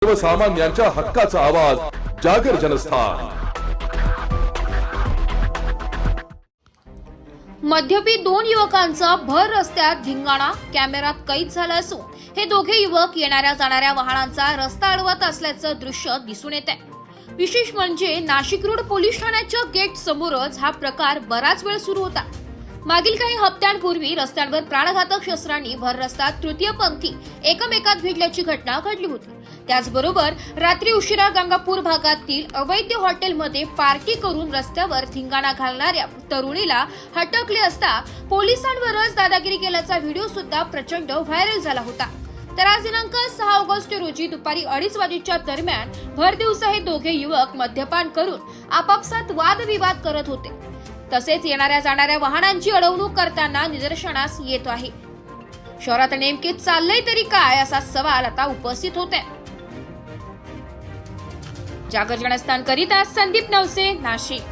सर्वसामान्यांच्या हक्काचा आवाज जागर जनस्थान। मद्यपी दोन युवकांचा भर रस्त्यात धिंगाणा कॅमेऱ्यात कैद झाला असून हे दोघे युवक येणाऱ्या जाणाऱ्या वाहनांचा रस्ता अडवत असल्याचं दृश्य दिसून येत आहे। विशेष म्हणजे नाशिक रोड पोलीस ठाण्याच्या गेट समोरच हा प्रकार बराच वेळ सुरू होता। मागील काही हप्त्यांपूर्वी रस्त्यांवर प्राणघातक शस्त्रांनी भर रस्त्यात तृतीयपंथी एकमेकात भिडल्याची घटना घडली होती। त्याचबरोबर रात्री उशिरा गंगापूर भागातील अवैध हॉटेलमध्ये पार्टी करून रस्त्यावर धिंगाणा घालणाऱ्या तरुणीला हटकले असता पोलिसांवरच दादागिरी केल्याचा व्हिडिओ सुद्धा प्रचंड व्हायरल झाला होता। तर आज दिनांक 6 ऑगस्ट रोजी दुपारी 2:30 वाजेच्या दरम्यान भर दिवसा हे दोघे युवक मद्यपान करून आपापसात वादविवाद करत होते। तसेच येणाऱ्या जाणाऱ्या वाहनांची अडवणूक करताना निदर्शनास येत आहे। शहरात नेमके चाललंय तरी काय असा सवाल आता उपस्थित होत आहे। जागर जनस्थान करिता संदीप नवसे, नाशिक।